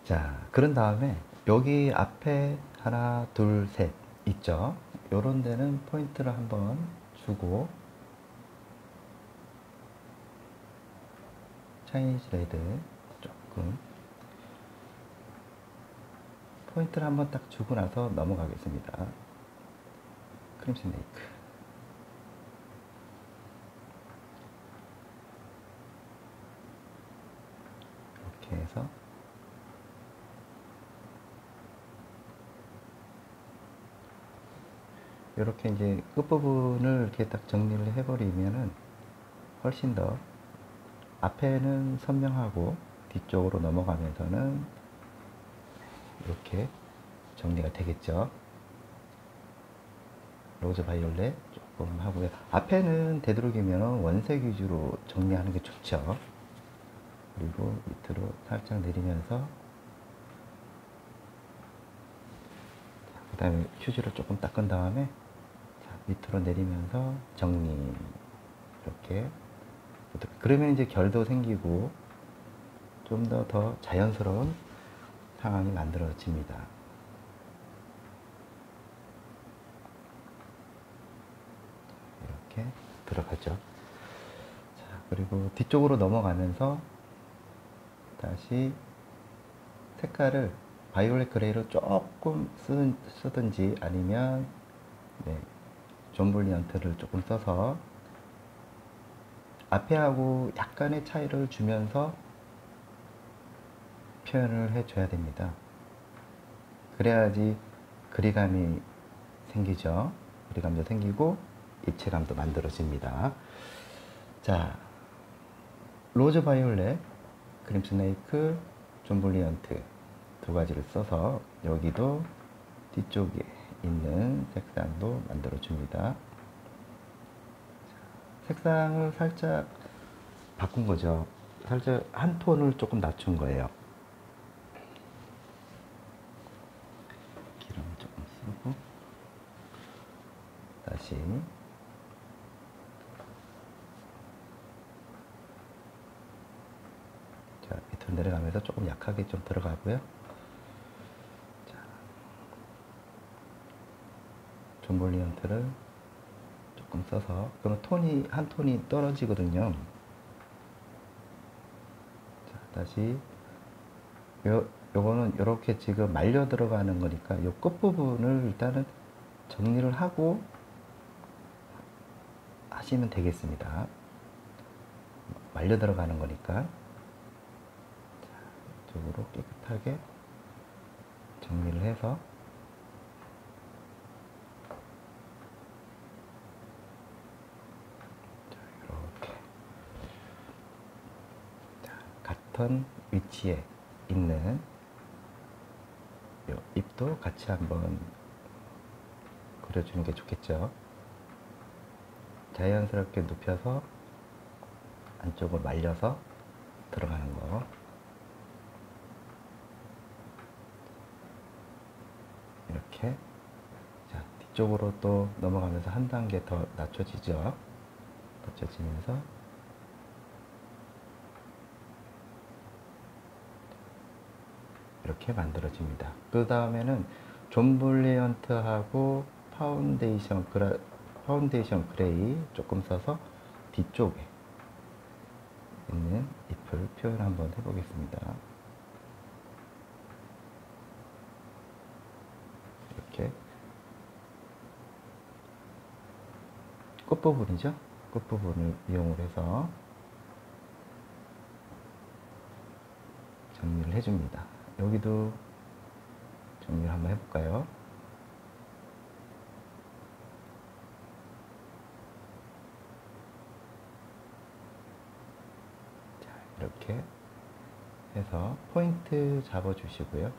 자, 그런 다음에 여기 앞에 하나, 둘, 셋 있죠? 요런 데는 포인트를 한번 주고 차이니즈 레드 조금 포인트를 한번 딱 주고 나서 넘어가겠습니다. 크림슨 레이크 이렇게 해서 이렇게 이제 끝부분을 이렇게 딱 정리를 해버리면은 훨씬 더 앞에는 선명하고 뒤쪽으로 넘어가면서는 이렇게 정리가 되겠죠. 로즈 바이올렛 조금 하고요. 앞에는 되도록이면 원색 위주로 정리하는 게 좋죠. 그리고 밑으로 살짝 내리면서 그 다음에 휴지로 조금 닦은 다음에 자, 밑으로 내리면서 정리 이렇게 그러면 이제 결도 생기고 좀 더 자연스러운 상황이 만들어집니다. 이렇게 들어가죠. 자, 그리고 뒤쪽으로 넘어가면서 다시 색깔을 바이올렛 그레이로 조금 쓰든지 아니면 네, 존 볼리언트를 조금 써서 앞에하고 약간의 차이를 주면서 표현을 해줘야 됩니다. 그래야지 그리감이 생기죠. 그리감도 생기고 입체감도 만들어집니다. 자, 로즈 바이올렛, 크림슨 레이크, 존 볼리언트 두 가지를 써서 여기도 뒤쪽에 있는 색상도 만들어 줍니다. 색상을 살짝 바꾼 거죠. 살짝 한 톤을 조금 낮춘 거예요. 기름 조금 쓰고 다시 자, 밑으로 내려가면서 조금 약하게 좀 들어가고요. 자, 존 볼리언트를 조금 써서 그러면 톤이 한 톤이 떨어지거든요. 자, 다시 요거는 이렇게 지금 말려 들어가는 거니까 요 끝부분을 일단은 정리를 하고 하시면 되겠습니다. 말려 들어가는 거니까 자, 이쪽으로 깨끗하게 정리를 해서 같은 위치에 있는 이 입도 같이 한번 그려주는 게 좋겠죠. 자연스럽게 눕혀서 안쪽으로 말려서 들어가는 거. 이렇게 자, 뒤쪽으로 또 넘어가면서 한 단계 더 낮춰지죠. 낮춰지면서 이렇게 만들어집니다. 그 다음에는 존 볼리언트하고 파운데이션 그레이 조금 써서 뒤쪽에 있는 잎을 표현 한번 해보겠습니다. 이렇게 끝부분이죠. 끝부분을 이용을 해서 정리를 해줍니다. 여기도 정리를 한번 해볼까요? 자, 이렇게 해서 포인트 잡아주시고요.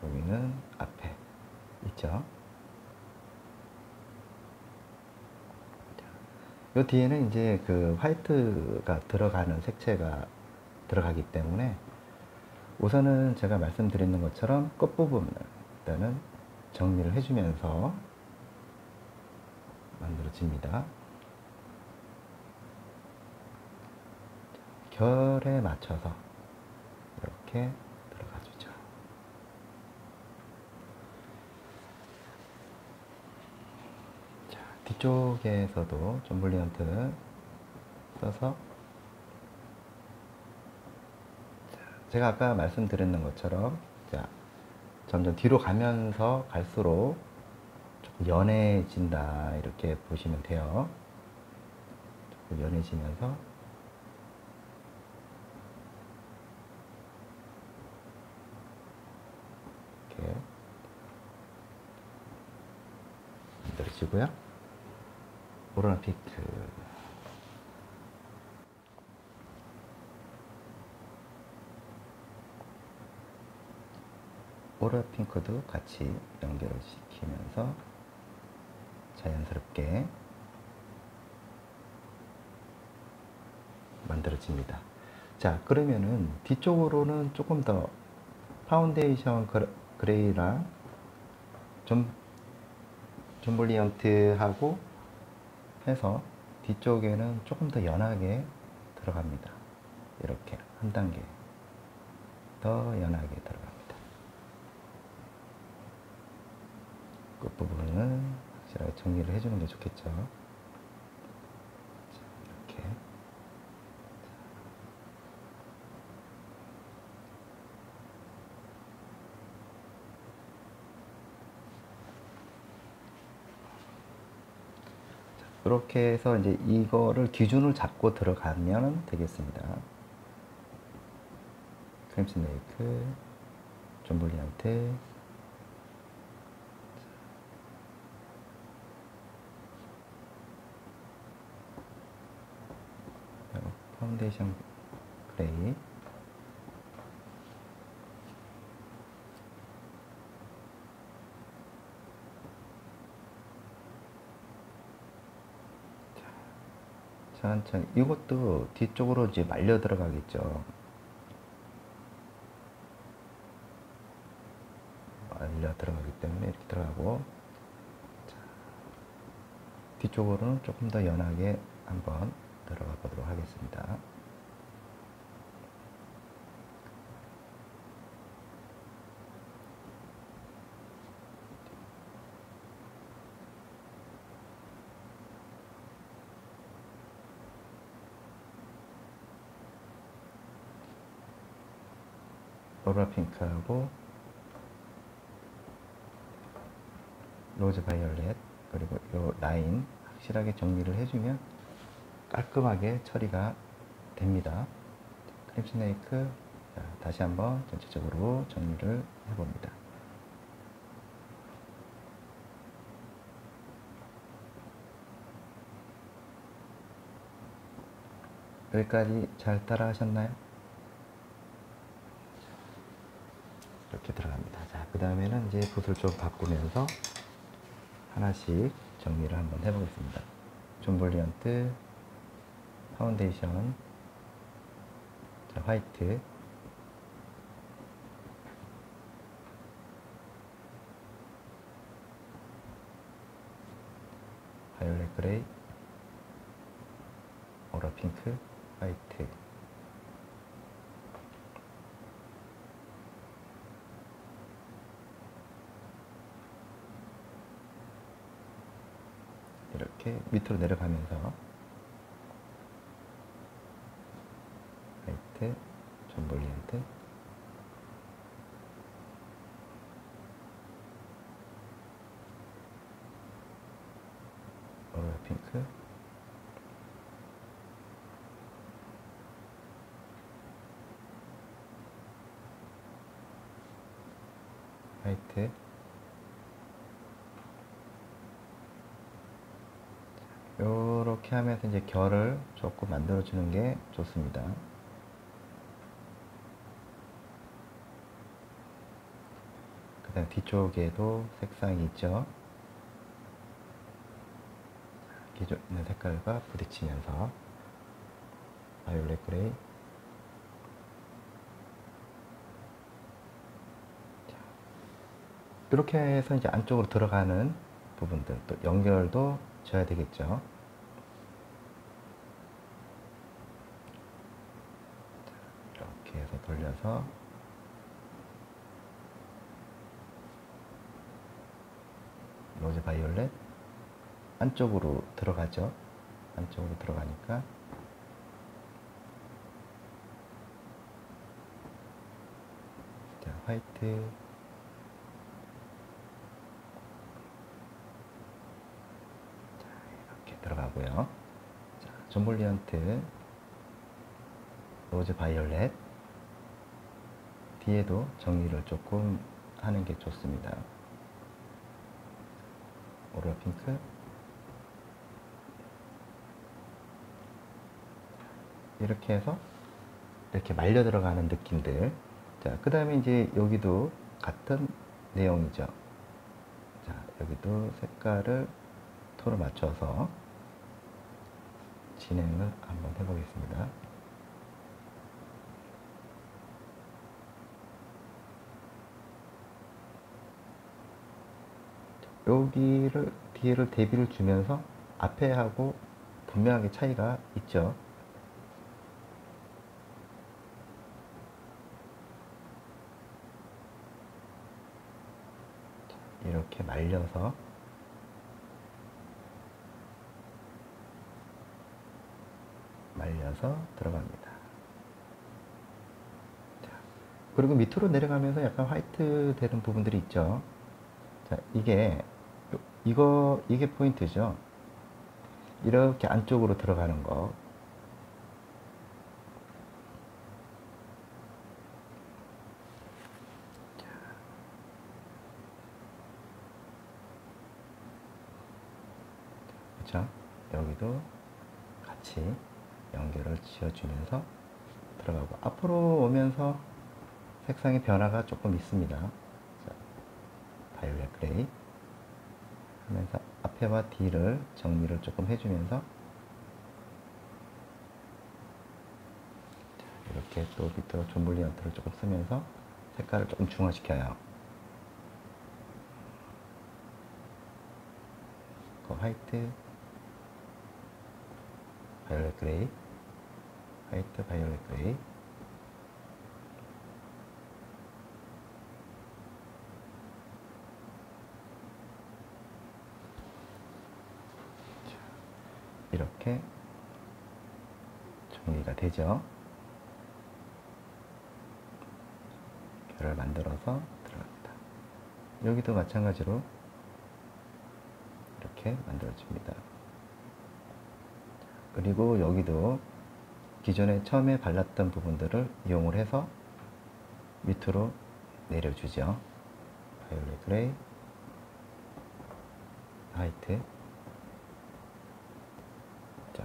여기는 앞에 있죠. 요 뒤에는 이제 그 화이트가 들어가는 색채가 들어가기 때문에 우선은 제가 말씀드리는 것처럼 끝부분을 일단은 정리를 해주면서 만들어집니다. 결에 맞춰서 이렇게 들어가 주죠. 자, 뒤쪽에서도 존 볼리언트 써서, 제가 아까 말씀드렸는 것처럼, 자, 점점 뒤로 가면서 갈수록 조금 연해진다, 이렇게 보시면 돼요. 조금 연해지면서 이렇게 만들어지고요. 오로라 핑크, 오로라 핑크도 같이 연결을 시키면서 자연스럽게 만들어집니다. 자, 그러면은 뒤쪽으로는 조금 더 파운데이션 그레이랑 존 볼리언트하고 해서 뒤쪽에는 조금 더 연하게 들어갑니다. 이렇게 한 단계 더 연하게 들어갑니다. 끝부분은 확실하게 정리를 해주는 게 좋겠죠. 이렇게. 이렇게 해서 이제 이거를 기준을 잡고 들어가면 되겠습니다. 크림슨 레이크, 존 볼리언트, 파운데이션 그레이, 천천히. 이것도 뒤쪽으로 이제 말려 들어가겠죠. 말려 들어가기 때문에 이렇게 들어가고, 자, 뒤쪽으로는 조금 더 연하게 한번 들어가 보도록 하겠습니다. 오로라 핑크하고 로즈 바이올렛, 그리고 이 라인 확실하게 정리를 해주면 깔끔하게 처리가 됩니다. 크림슨 레이크, 다시 한번 전체적으로 정리를 해봅니다. 여기까지 잘 따라 하셨나요? 이렇게 들어갑니다. 자, 그 다음에는 이제 붓을 좀 바꾸면서 하나씩 정리를 한번 해보겠습니다. 존 볼리언트, 파운데이션, 자, 화이트, 바이올렛 그레이, 오로라 핑크, 화이트, 이렇게 밑으로 내려가면서 화이트, 존 볼리언트, 오로라 핑크, 화이트, 요렇게 하면서 이제 결을 조금 만들어 주는 게 좋습니다. 그 다음 뒤쪽에도 색상이 있죠. 기존 있는 색깔과 부딪히면서 바이올렛 그레이, 이렇게 해서 이제 안쪽으로 들어가는 부분들 또 연결도 줘야 되겠죠. 돌려서 로즈 바이올렛 안쪽으로 들어가죠. 안쪽으로 들어가니까 자, 화이트 자, 이렇게 들어가고요. 자, 존 볼리언트 로즈 바이올렛 뒤에도 정리를 조금 하는 게 좋습니다. 오로라 핑크 이렇게 해서 이렇게 말려 들어가는 느낌들. 자, 그 다음에 이제 여기도 같은 내용이죠. 자, 여기도 색깔을 톤을 맞춰서 진행을 한번 해보겠습니다. 여기를 뒤에를 대비를 주면서 앞에 하고 분명하게 차이가 있죠. 이렇게 말려서 들어갑니다. 자, 그리고 밑으로 내려가면서 약간 화이트 되는 부분들이 있죠. 자, 이게 포인트죠. 이렇게 안쪽으로 들어가는 거. 그렇죠? 여기도 같이 연결을 지어주면서 들어가고 앞으로 오면서 색상의 변화가 조금 있습니다. 자, 바이올렛 그레이 하면서 앞에와 뒤를 정리를 조금 해주면서 이렇게 또 밑으로 존 볼리언트를 조금 쓰면서 색깔을 조금 중화시켜요. 그 화이트, 바이올렛 그레이, 화이트, 바이올렛 그레이. 이렇게 정리가 되죠. 결을 만들어서 들어갑니다. 여기도 마찬가지로 이렇게 만들어줍니다. 그리고 여기도 기존에 처음에 발랐던 부분들을 이용을 해서 밑으로 내려주죠. 바이올렛 그레이, 화이트. 자,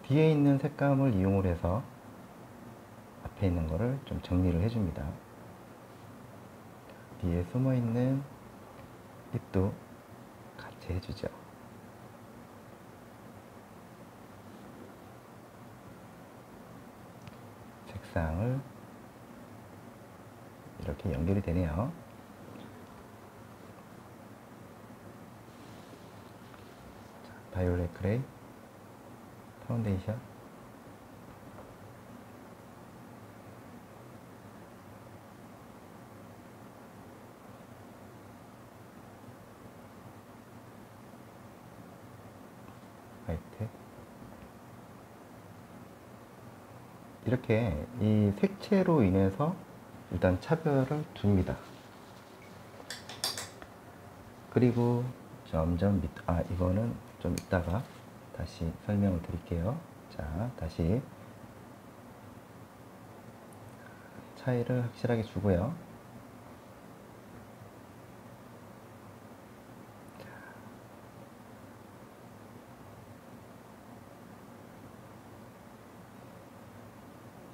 뒤에 있는 색감을 이용을 해서 앞에 있는 거를 좀 정리를 해줍니다. 뒤에 숨어 있는 잎도 같이 해주죠. 색상을 이렇게 연결이 되네요. 자, 바이올렛 그레이 파운데이션 화이트 이렇게 이 색채로 인해서 일단 차별을 둡니다. 그리고 점점 이거는 좀 이따가 다시 설명을 드릴게요. 자, 다시 차이를 확실하게 주고요.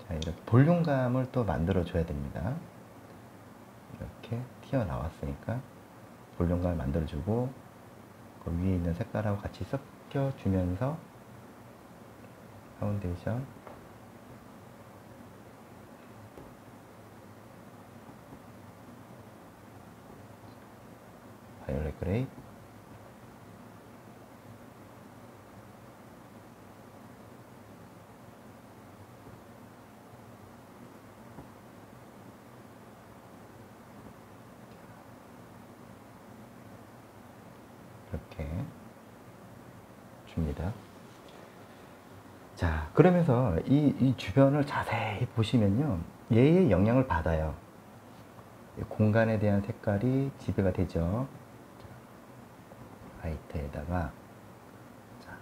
자, 이렇게 볼륨감을 또 만들어 줘야 됩니다. 이렇게 튀어나왔으니까 볼륨감을 만들어 주고 그 위에 있는 색깔하고 같이 섞여 주면서 파운데이션 바이올렛 그레이, 이렇게 줍니다. 자, 그러면서 이 주변을 자세히 보시면요, 얘의 영향을 받아요. 공간에 대한 색깔이 지배가 되죠. 화이트에다가 자,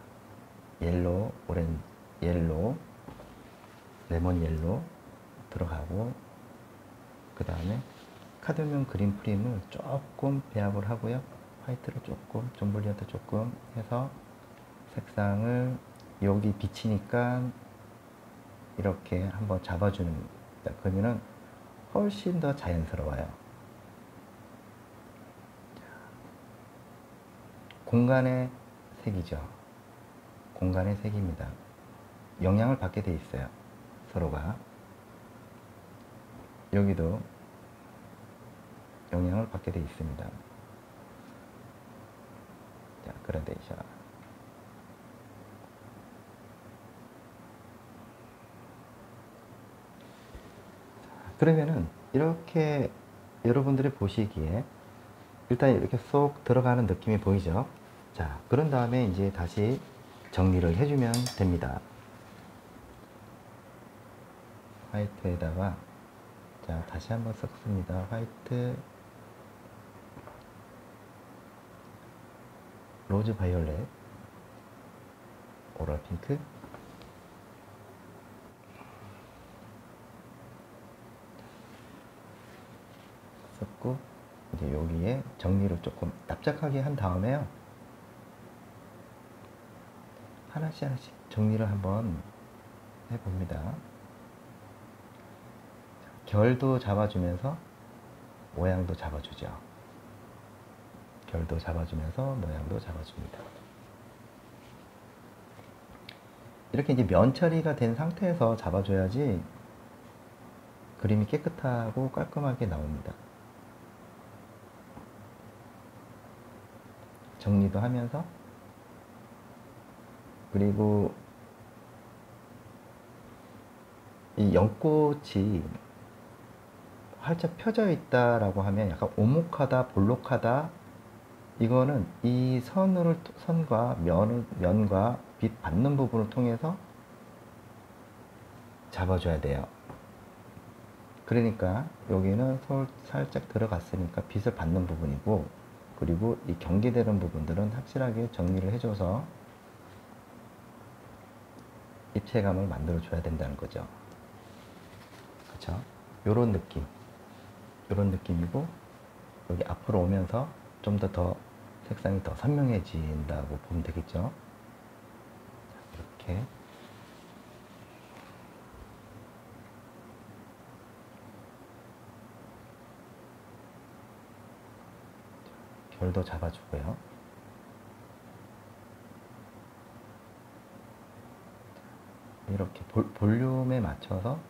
옐로우, 오렌지, 옐로우, 레몬 옐로우 들어가고, 그 다음에 카드뮴 그린 프림을 조금 배합을 하고요, 화이트를 조금, 존 볼리언트 조금 해서 색상을 여기 비치니까 이렇게 한번 잡아주는 겁니다. 그러면은 훨씬 더 자연스러워요. 공간의 색이죠. 공간의 색입니다. 영향을 받게 돼 있어요, 서로가. 여기도 영향을 받게 돼 있습니다. 자, 그라데이션. 그러면은 이렇게 여러분들이 보시기에 일단 이렇게 쏙 들어가는 느낌이 보이죠? 자, 그런 다음에 이제 다시 정리를 해주면 됩니다. 화이트에다가, 자, 다시 한번 섞습니다. 화이트, 로즈 바이올렛, 오랄 핑크, 섞고, 이제 여기에 정리를 조금 납작하게 한 다음에요, 하나씩 하나씩 정리를 한번 해봅니다. 결도 잡아주면서 모양도 잡아주죠. 결도 잡아주면서 모양도 잡아줍니다. 이렇게 이제 면 처리가 된 상태에서 잡아줘야지 그림이 깨끗하고 깔끔하게 나옵니다. 정리도 하면서, 그리고 이 연꽃이 활짝 펴져 있다라고 하면 약간 오목하다, 볼록하다, 이거는 이 선과 면과 빛 받는 부분을 통해서 잡아줘야 돼요. 그러니까 여기는 살짝 들어갔으니까 빛을 받는 부분이고, 그리고 이 경계되는 부분들은 확실하게 정리를 해줘서 입체감을 만들어 줘야 된다는 거죠. 그쵸? 요런 느낌이고, 여기 앞으로 오면서 좀 더 색상이 더 선명해진다고 보면 되겠죠. 이렇게 결도 잡아주고요. 이렇게 볼륨에 맞춰서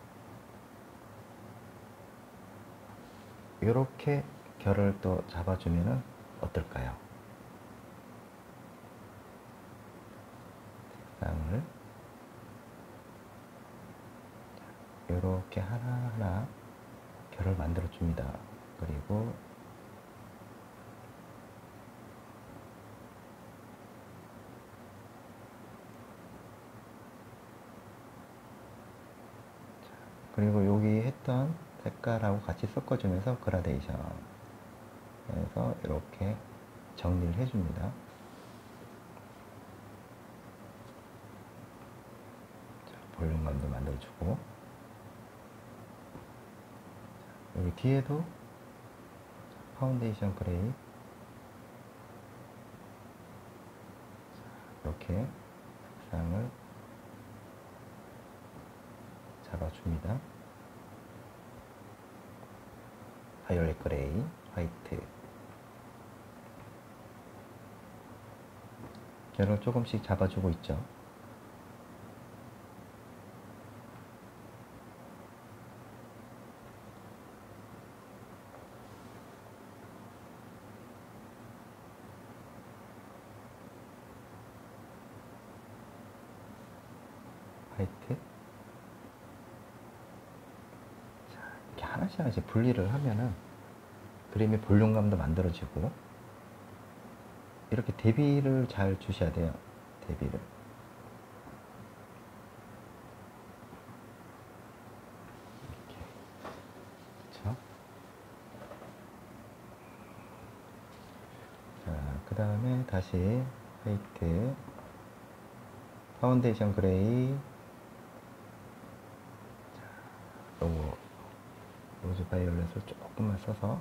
이렇게 결을 또 잡아주면은 어떨까요? 색상을 이렇게 하나하나 결을 만들어 줍니다. 그리고 여기 했던 색깔하고 같이 섞어주면서 그라데이션 해서 이렇게 정리를 해줍니다. 자, 볼륨감도 만들어주고, 여기 뒤에도 파운데이션 그레이 이렇게 색상을 잡아줍니다. 바이올렛 그레이, 화이트, 결을 조금씩 잡아주고 있죠. 화이트. 자, 이렇게 하나씩 하나씩 분리를 하면은 그림의 볼륨감도 만들어지고, 이렇게 대비를 잘 주셔야 돼요. 대비를. 이렇게. 그쵸? 자, 그 다음에 다시 화이트, 파운데이션 그레이, 로즈 바이올렛을 조금만 써서